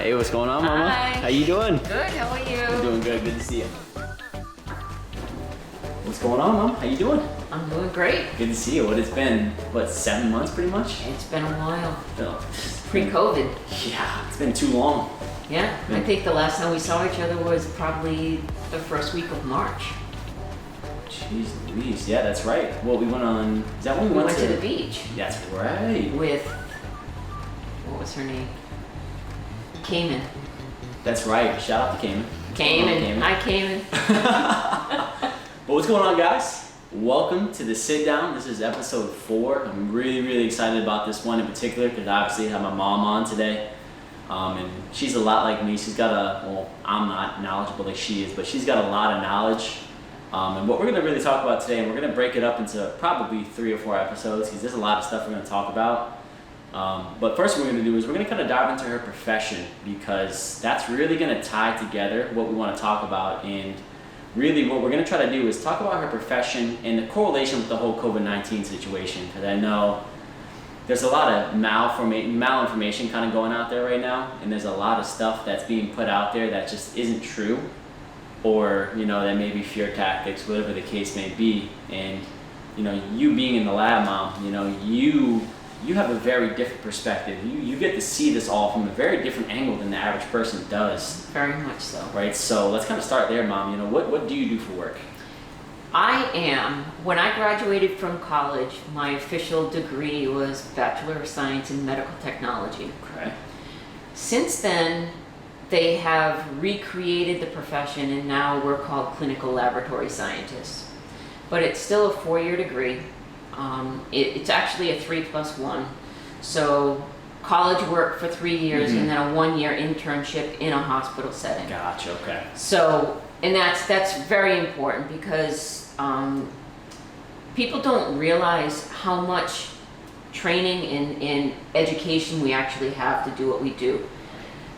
Hey, what's going on, Mama? Hi. How you doing? Good, how are you? I'm doing good. Good to see you. What's going on, Mom? How you doing? I'm doing great. Good to see you. What it's been, 7 months pretty much? It's been a while. Oh, Pre-COVID. yeah, it's been too long. Yeah, I think the last time we saw each other was probably the first week of March. Jeez Louise. Yeah, that's right. Well, we went on, is that when We went to the beach That's right. with, what was her name? Cayman. That's right. Shout out to Cayman. Cayman. Hi, Cayman. But what's going on, guys? Welcome to the sit down. This is episode 4. I'm really excited about this one in particular because obviously I have my mom on today. And she's a lot like me. She's got I'm not knowledgeable like she is, but she's got a lot of knowledge. And what we're going to really talk about today, and we're going to break it up into probably 3 or 4 episodes because there's a lot of stuff we're going to talk about. But first what we're going to do is we're going to kind of dive into her profession because that's really going to tie together what we want to talk about. And really what we're going to try to do is talk about her profession and the correlation with the whole COVID-19 situation, because I know there's a lot of malinformation kind of going out there right now, and there's a lot of stuff that's being put out there that just isn't true, or that may be fear tactics, whatever the case may be. And you being in the lab, Mom, you have a very different perspective. You get to see this all from a very different angle than the average person does. Very much so. Right, so let's kind of start there, Mom. What do you do for work? When I graduated from college, my official degree was Bachelor of Science in Medical Technology. Okay. Since then, they have recreated the profession and now we're called clinical laboratory scientists. But it's still a 4-year degree. It's actually a 3+1. So college work for 3 years and then a 1-year internship in a hospital setting. Gotcha, okay. So, and that's very important because people don't realize how much training and education we actually have to do what we do.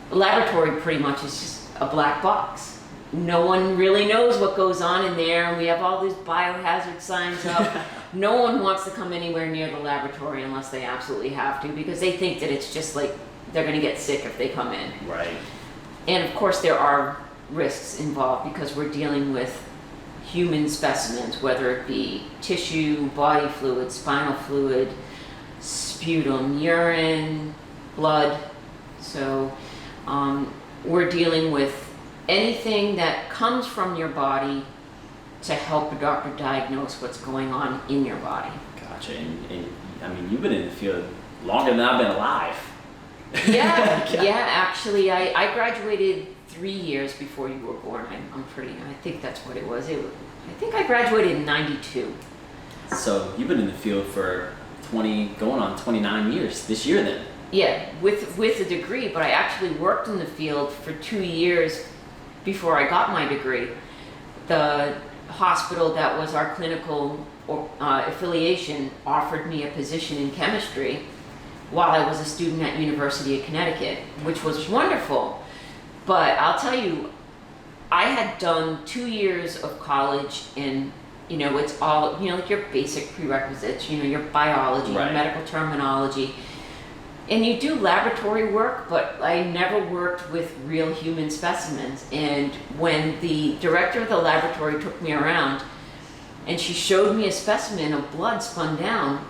The laboratory pretty much is just a black box. No one really knows what goes on in there, and we have all these biohazard signs up. No one wants to come anywhere near the laboratory unless they absolutely have to, because they think that it's just like they're going to get sick if they come in. Right. And of course there are risks involved because we're dealing with human specimens, whether it be tissue, body fluid, spinal fluid, sputum, urine, blood. So we're dealing with anything that comes from your body to help a doctor diagnose what's going on in your body. Gotcha. And I mean, you've been in the field longer than I've been alive. Yeah, actually, I graduated 3 years before you were born. I think that's what it was. I think I graduated in 92. So you've been in the field for going on 29 years this year then. Yeah, with a degree, but I actually worked in the field for 2 years before I got my degree. The hospital that was our clinical affiliation offered me a position in chemistry while I was a student at University of Connecticut, which was wonderful. But I'll tell you, I had done 2 years of college and it's all, like your basic prerequisites, your biology, right, your medical terminology. And you do laboratory work, but I never worked with real human specimens. And when the director of the laboratory took me around and she showed me a specimen of blood spun down,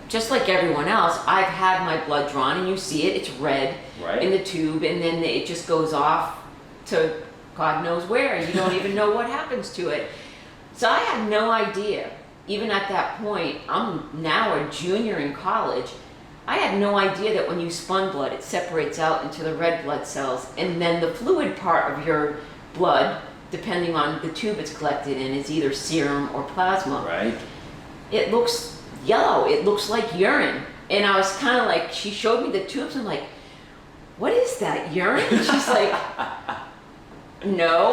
just like everyone else, I've had my blood drawn and you see it, it's red in the tube, and then it just goes off to God knows where. You don't even know what happens to it. So I had no idea, even at that point. I'm now a junior in college. I had no idea that when you spun blood, it separates out into the red blood cells, and then the fluid part of your blood, depending on the tube it's collected in, is either serum or plasma. Right. It looks yellow. It looks like urine. And I was kind of like, she showed me the tubes. I'm like, what is that, urine? And she's like, no,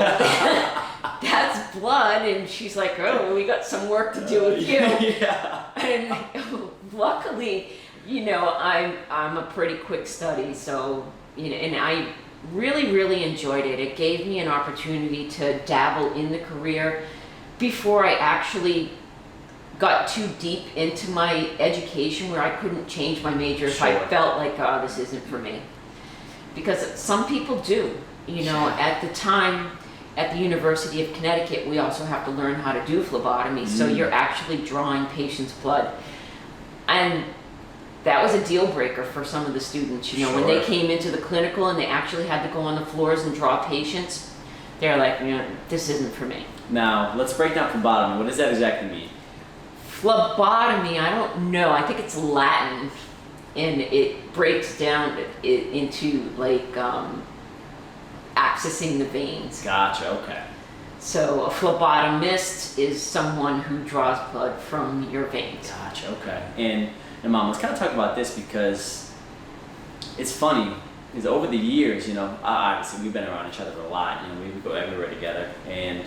that's blood. And she's like, oh, we got some work to do with you. Yeah. And luckily, I'm a pretty quick study, so, and I really enjoyed it. It gave me an opportunity to dabble in the career before I actually got too deep into my education where I couldn't change my major if I felt like, oh, this isn't for me. because some people do. You know, at the time, at the University of Connecticut, we also have to learn how to do phlebotomy. So you're actually drawing patients' blood. And that was a deal breaker for some of the students. You know, when they came into the clinical and they actually had to go on the floors and draw patients, they're like, you know, this isn't for me. Now, let's break down phlebotomy. What does that exactly mean? Phlebotomy, I don't know. I think it's Latin, and it breaks down into like accessing the veins. Gotcha, okay. So a phlebotomist is someone who draws blood from your veins. Gotcha, okay. And Mom, let's kind of talk about this because it's funny. Because over the years, you know, obviously we've been around each other for a lot. You know, we go everywhere together, and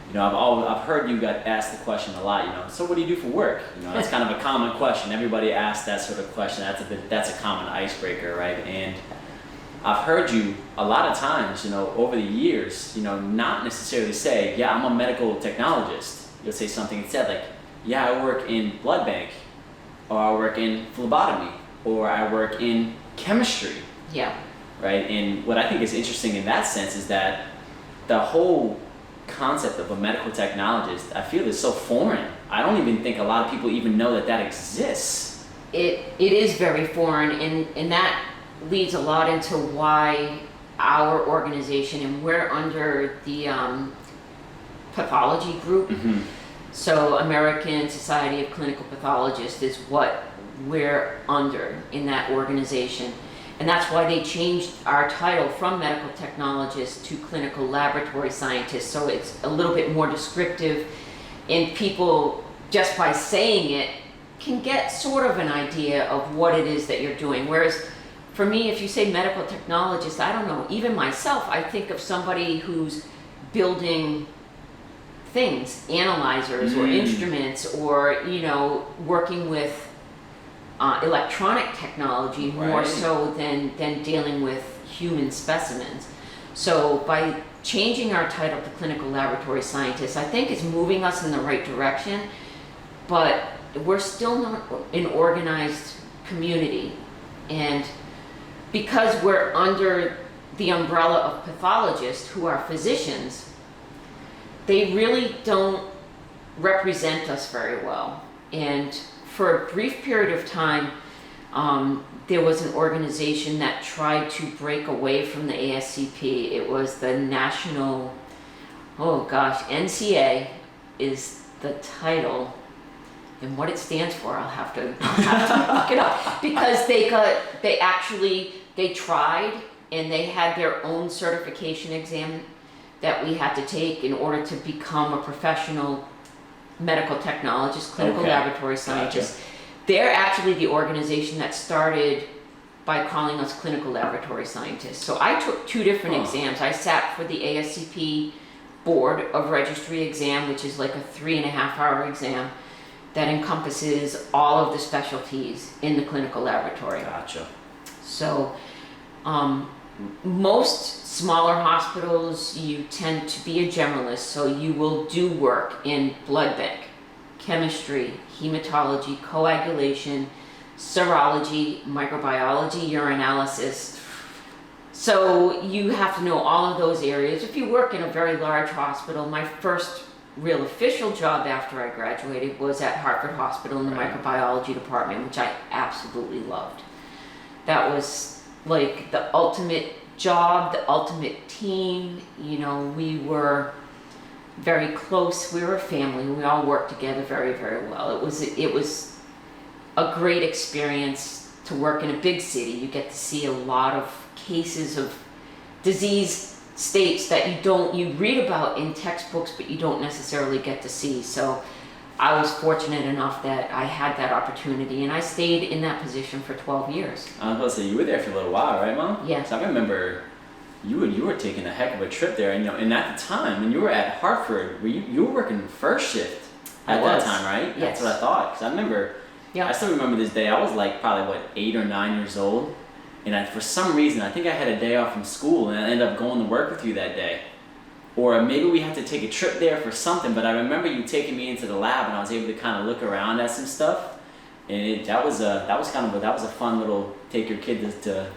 you know, I've heard you got asked the question a lot. You know, so what do you do for work? You know, that's kind of a common question. Everybody asks that sort of question. That's a common icebreaker, right? And I've heard you a lot of times, you know, over the years, you know, not necessarily say, yeah, I'm a medical technologist. You'll say something instead like, yeah, I work in blood bank, or I work in phlebotomy, or I work in chemistry. Yeah. Right? And what I think is interesting in that sense is that the whole concept of a medical technologist, I feel, is so foreign. I don't even think a lot of people even know that exists. It is very foreign, and that leads a lot into why our organization, and we're under the pathology group. So American Society of Clinical Pathologists is what we're under in that organization. And that's why they changed our title from medical technologist to clinical laboratory scientist. So it's a little bit more descriptive, and people, just by saying it, can get sort of an idea of what it is that you're doing. Whereas for me, if you say medical technologist, I don't know, even myself, I think of somebody who's building things, analyzers or instruments, or, you know, working with electronic technology more so than dealing with human specimens. So by changing our title to clinical laboratory scientist, I think it's moving us in the right direction, but we're still not an organized community. And because we're under the umbrella of pathologists who are physicians, they really don't represent us very well. And for a brief period of time, there was an organization that tried to break away from the ASCP. It was the National, NCA is the title, and what it stands for, I'll have to look it up, because they tried, and they had their own certification exam that we had to take in order to become a professional medical technologist, clinical laboratory scientist. Gotcha. They're actually the organization that started by calling us clinical laboratory scientists. So I took two different exams. I sat for the ASCP Board of Registry exam, which is like a 3.5-hour exam that encompasses all of the specialties in the clinical laboratory. Gotcha. So most smaller hospitals, you tend to be a generalist, so you will do work in blood bank, chemistry, hematology, coagulation, serology, microbiology, urinalysis. So you have to know all of those areas. If you work in a very large hospital, my first real official job after I graduated was at Hartford Hospital in the microbiology department, which I absolutely loved. That was like the ultimate job, the ultimate team. You know, we were very close. We were a family. We all worked together very, very well. It was a great experience to work in a big city. You get to see a lot of cases of disease states that you read about in textbooks, but you don't necessarily get to see. So I was fortunate enough that I had that opportunity, and I stayed in that position for 12 years. I was about to say, you were there for a little while, right, Mom? Yes. So I remember you were taking a heck of a trip there, and you know, and at the time when you were at Hartford, you were working first shift at that time, right? Yes. That's what I thought. Because I remember, I still remember this day. I was like probably 8 or 9 years old, and for some reason I think I had a day off from school, and I ended up going to work with you that day. Or maybe we had to take a trip there for something, but I remember you taking me into the lab, and I was able to kind of look around at some stuff, and that was a fun little take your kid to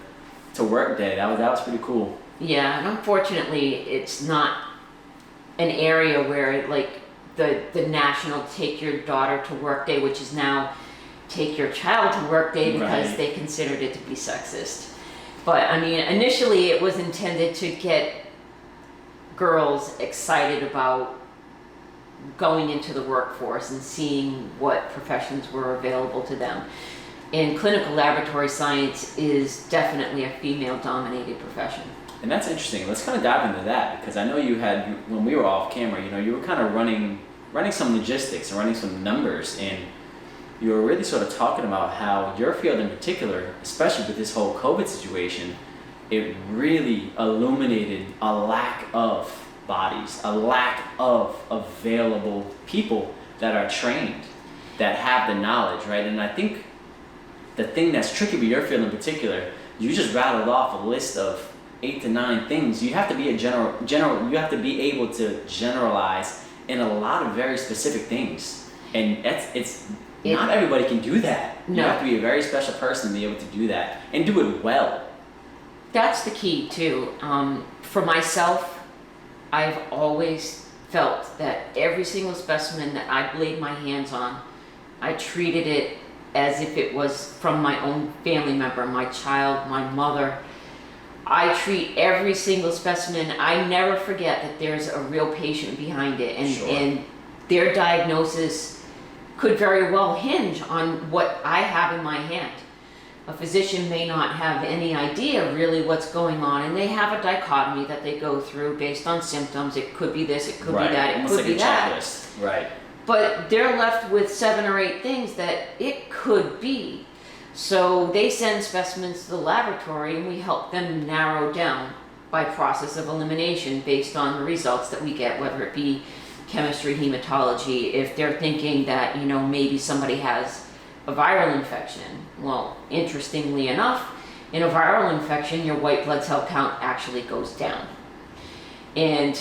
to work day. That was pretty cool. Yeah, and unfortunately, it's not an area where like the national take your daughter to work day, which is now take your child to work day, because Right. they considered it to be sexist. But I mean, initially it was intended to get girls excited about going into the workforce and seeing what professions were available to them. And clinical laboratory science is definitely a female-dominated profession. And that's interesting. Let's kind of dive into that, because I know when we were off camera, you were kind of running some logistics and running some numbers, and you were really sort of talking about how your field in particular, especially with this whole COVID situation, it really illuminated a lack of bodies, a lack of available people that are trained, that have the knowledge, right? And I think the thing that's tricky with your field in particular, you just rattled off a list of 8 to 9 things. You have to be you have to be able to generalize in a lot of very specific things. And not everybody can do that. No. You have to be a very special person to be able to do that and do it well. That's the key too. For myself, I've always felt that every single specimen that I laid my hands on, I treated it as if it was from my own family member, my child, my mother. I treat every single specimen. I never forget that there's a real patient behind it, and, Sure. and their diagnosis could very well hinge on what I have in my hand. A physician may not have any idea really what's going on, and they have a dichotomy that they go through based on symptoms. It could be this, it could be that, it Almost could like be a that. checklist. Right. But they're left with 7 or 8 things that it could be. So they send specimens to the laboratory, and we help them narrow down by process of elimination based on the results that we get, whether it be chemistry, hematology. If they're thinking that, maybe somebody has a viral infection. Well, interestingly enough, in a viral infection, your white blood cell count actually goes down. And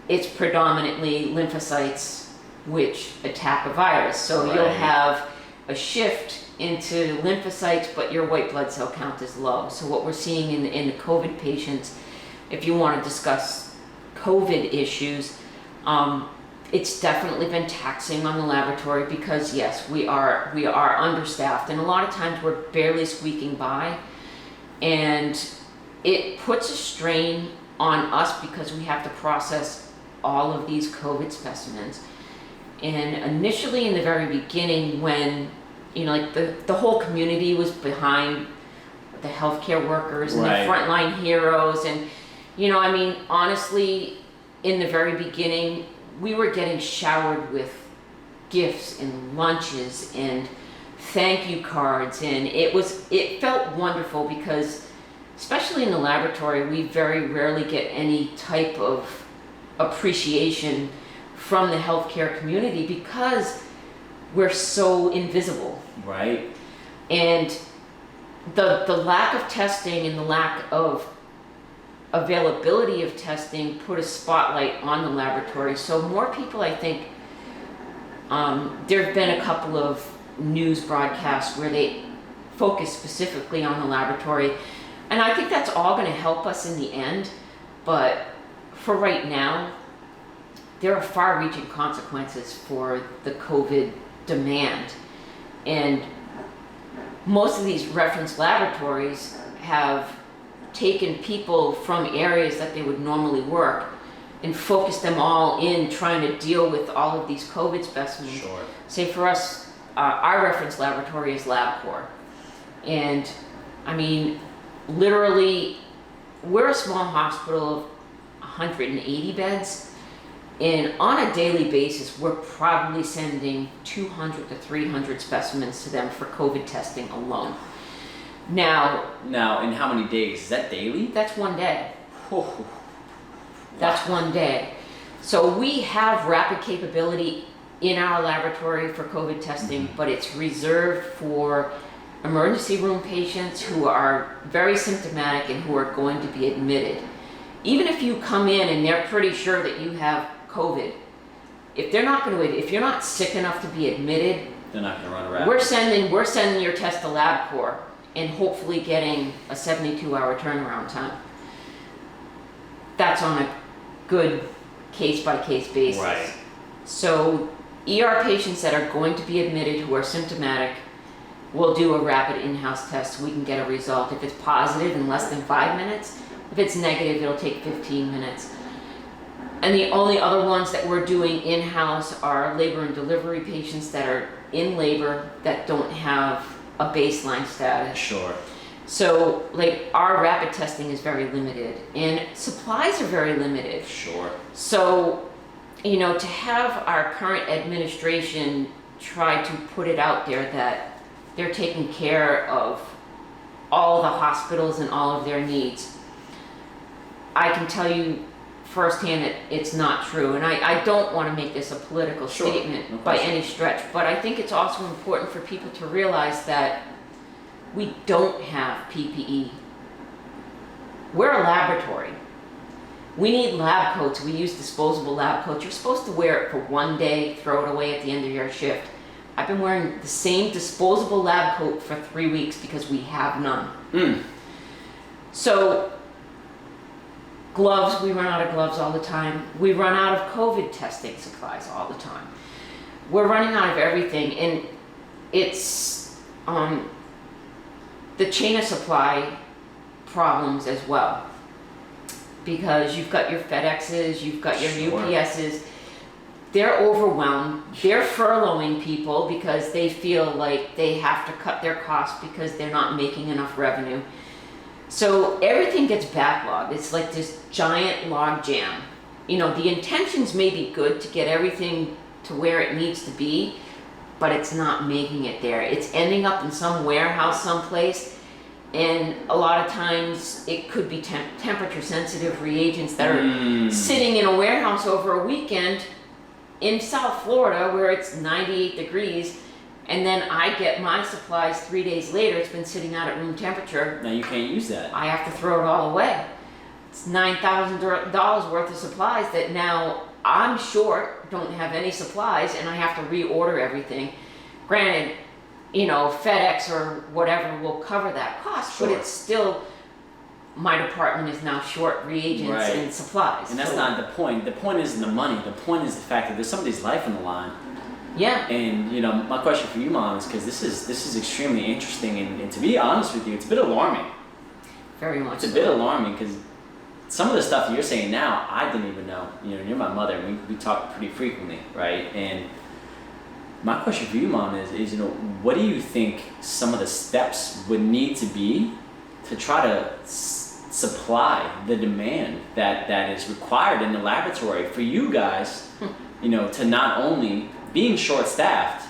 it's predominantly lymphocytes which attack a virus. So Right. you'll have a shift into lymphocytes, but your white blood cell count is low. So what we're seeing in the COVID patients, if you want to discuss COVID issues, it's definitely been taxing on the laboratory, because yes, we are understaffed, and a lot of times we're barely squeaking by, and it puts a strain on us because we have to process all of these COVID specimens. And initially, in the very beginning, when like the whole community was behind the healthcare workers and Right. the frontline heroes, and honestly, in the very beginning, we were getting showered with gifts and lunches and thank you cards, and it felt wonderful, because especially in the laboratory, we very rarely get any type of appreciation from the healthcare community because we're so invisible. Right. And the lack of testing and the lack of availability of testing put a spotlight on the laboratory. So more people, I think, there have been a couple of news broadcasts where they focus specifically on the laboratory. And I think that's all going to help us in the end. But for right now, there are far-reaching consequences for the COVID demand. And most of these reference laboratories have taken people from areas that they would normally work and focused them all in trying to deal with all of these COVID specimens. Sure. Say for us, our reference laboratory is LabCorp. And literally, we're a small hospital of 180 beds. And on a daily basis, we're probably sending 200 to 300 specimens to them for COVID testing alone. Now, in how many days? Is that daily? that's one day. Whew. That's one day. So we have rapid capability in our laboratory for COVID testing, but it's reserved for emergency room patients who are very symptomatic and who are going to be admitted. Even if you come in and they're pretty sure that you have COVID, if you're not sick enough to be admitted, They're not going to run around. we're sending your test to LabCorp, and hopefully getting a 72-hour turnaround time. That's on a good case-by-case basis. Right. So ER patients that are going to be admitted who are symptomatic, we'll do a rapid in-house test so we can get a result. If it's positive, in less than 5 minutes. If it's negative, it'll take 15 minutes. And the only other ones that we're doing in-house are labor and delivery patients that are in labor that don't have a baseline status. Sure. So, like, our rapid testing is very limited, and supplies are very limited. Sure. So, you know, to have our current administration try to put it out there that they're taking care of all the hospitals and all of their needs, I can tell you firsthand that it's not true. And I don't want to make this a political Sure. statement No by question. any stretch, but I think it's also important for people to realize that we don't have PPE. We're a laboratory. We need lab coats. We use disposable lab coats. You're supposed to wear it for one day, throw it away at the end of your shift. I've been wearing the same disposable lab coat for 3 weeks because we have none. So, gloves, we run out of gloves all the time. We run out of COVID testing supplies all the time. We're running out of everything, and it's the chain of supply problems as well. Because you've got your FedExes, you've got your Sure. UPSs, they're overwhelmed. They're furloughing people because they feel like they have to cut their costs because they're not making enough revenue. So everything gets backlogged. It's like this giant log jam. You know, the intentions may be good to get everything to where it needs to be, but it's not making it there. It's ending up in some warehouse someplace, and a lot of times it could be temperature sensitive reagents that are sitting in a warehouse over a weekend in South Florida where it's 98 degrees, and then I get my supplies 3 days later. It's been sitting out at room temperature. Now you can't use that. I have to throw it all away. It's $9,000 worth of supplies that now I'm short, don't have any supplies, and I have to reorder everything. Granted, you know, FedEx or whatever will cover that cost, Sure. but it's still, my department is now short reagents Right. and supplies. And that's So, not the point. The point isn't the money. The point is the fact that there's somebody's life on the line. yeah, And you know, my question for you, Mom, is because this is extremely interesting, and to be honest with you, it's a bit alarming. very much. It's a so. bit alarming because some of the stuff you're saying now, I didn't even know. You know, you're my mother. We talk pretty frequently, right? And my question for you, Mom, is you know, what do you think some of the steps would need to be to try to supply the demand that is required in the laboratory for you guys, you know, to not only being short-staffed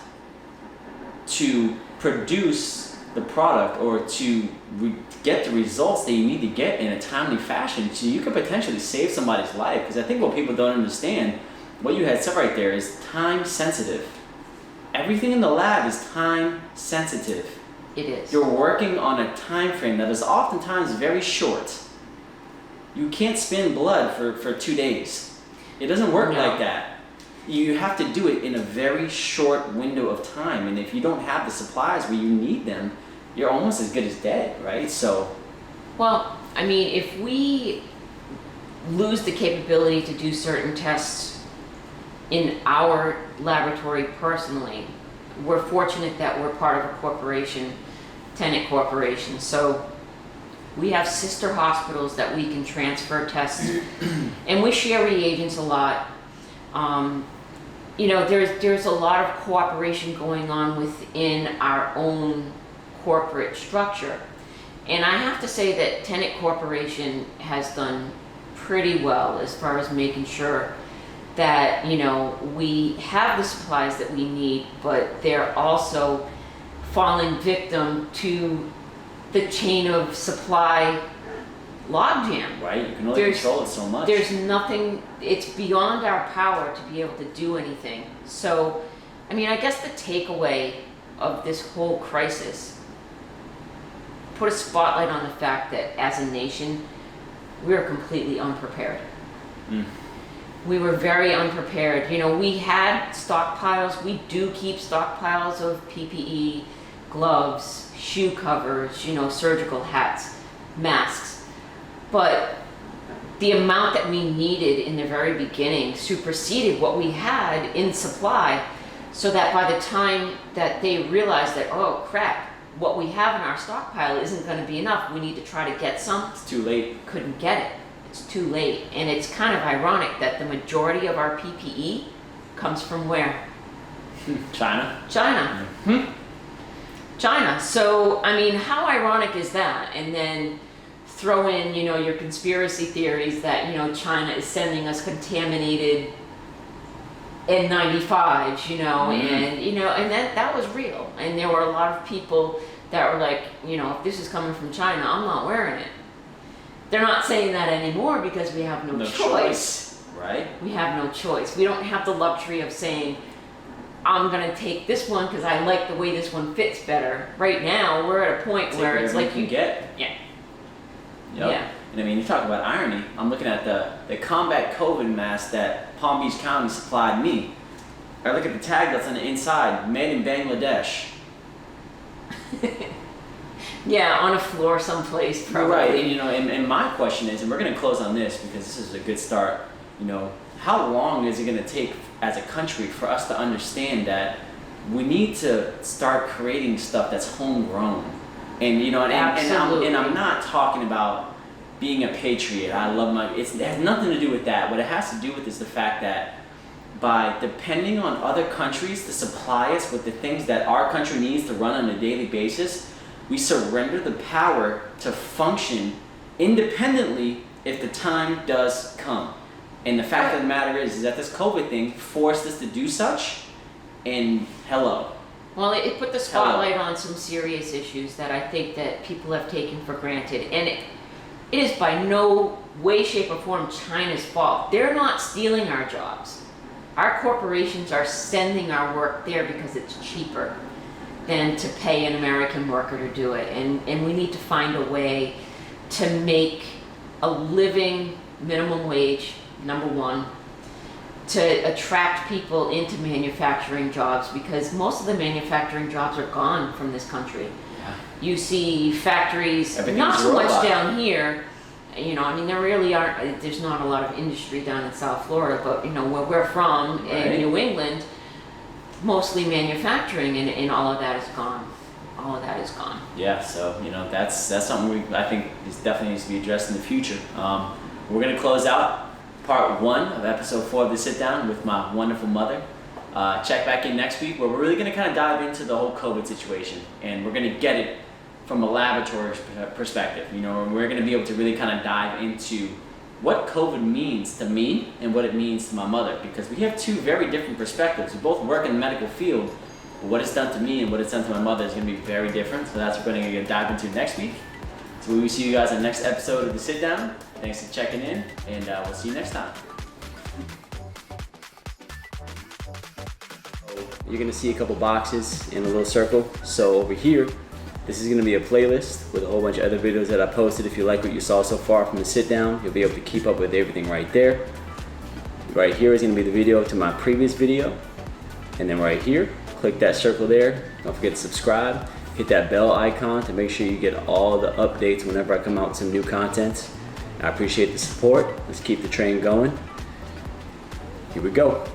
to produce the product or to get the results that you need to get in a timely fashion so you could potentially save somebody's life. Because I think what people don't understand, what you had said right there, is time sensitive. Everything in the lab is time sensitive. It is. You're working on a time frame that is oftentimes very short. You can't spin blood for 2 days. It doesn't work No. like that. You have to do it in a very short window of time, and if you don't have the supplies where you need them, you're almost as good as dead, right? So, Well, I mean, if we lose the capability to do certain tests in our laboratory personally, we're fortunate that we're part of a corporation, Tenet Corporation. So we have sister hospitals that we can transfer tests, and we share reagents a lot. You know, there's a lot of cooperation going on within our own corporate structure. And I have to say that Tenet Corporation has done pretty well as far as making sure that, you know, we have the supplies that we need, but they're also falling victim to the chain of supply logjam. right, you can only control it so much. There's nothing, it's beyond our power to be able to do anything. So, I mean, I guess the takeaway of this whole crisis put a spotlight on the fact that as a nation, we are completely unprepared. We were very unprepared. You know, we had stockpiles, we do keep stockpiles of PPE, gloves, shoe covers, you know, surgical hats, masks. But the amount that we needed in the very beginning superseded what we had in supply, so that by the time that they realized that, oh crap, what we have in our stockpile isn't going to be enough, we need to try to get some. It's too late. Couldn't get it. It's too late. And it's kind of ironic that the majority of our PPE comes from where? China. China. Mm-hmm. China. So, I mean, how ironic is that? And then throw in, you know, your conspiracy theories that, you know, China is sending us contaminated N95s, you know, and, you know, and that was real. And there were a lot of people that were like, you know, if this is coming from China, I'm not wearing it. They're not saying that anymore because we have no choice. Right? We have no choice. We don't have the luxury of saying, I'm going to take this one because I like the way this one fits better. Right now, we're at a point where it's like you get. Yeah. Yep. Yeah. And I mean, you talk about irony. I'm looking at the combat COVID mask that Palm Beach County supplied me. I look at the tag that's on the inside, made in Bangladesh. Yeah, on a floor someplace probably. Right, and you know, and my question is, and we're going to close on this because this is a good start, you know, how long is it going to take as a country for us to understand that we need to start creating stuff that's homegrown? And you know, and I'm not talking about being a patriot. I love it has nothing to do with that. What it has to do with is the fact that by depending on other countries to supply us with the things that our country needs to run on a daily basis, we surrender the power to function independently if the time does come. And the fact of the matter is that this COVID thing forced us to do such, and hello. Well, it put the spotlight on some serious issues that I think that people have taken for granted. And it is by no way, shape, or form China's fault. They're not stealing our jobs. Our corporations are sending our work there because it's cheaper than to pay an American worker to do it. And we need to find a way to make a living minimum wage, number one, to attract people into manufacturing jobs, because most of the manufacturing jobs are gone from this country. Yeah. You see factories, not so much down here, you know, I mean, there really aren't, there's not a lot of industry down in South Florida, but you know, where we're from, in New England, mostly manufacturing, and all of that is gone. All of that is gone. Yeah, so you know, that's something I think definitely needs to be addressed in the future. We're gonna close out part 1 of episode 4 of the sit down with my wonderful mother. Check back in next week where we're really gonna kind of dive into the whole COVID situation, and we're gonna get it from a laboratory perspective. You know, and we're gonna be able to really kind of dive into what COVID means to me and what it means to my mother, because we have two very different perspectives. We both work in the medical field, but what it's done to me and what it's done to my mother is gonna be very different. So that's what we're gonna dive into next week. So we will see you guys in the next episode of the sit down. Thanks for checking in, and we'll see you next time. You're gonna see a couple boxes in a little circle. So over here, this is gonna be a playlist with a whole bunch of other videos that I posted. If you like what you saw so far from the sit down, you'll be able to keep up with everything right there. Right here is gonna be the video to my previous video. And then right here, click that circle there. Don't forget to subscribe. Hit that bell icon to make sure you get all the updates whenever I come out with some new content. I appreciate the support. Let's keep the train going. Here we go.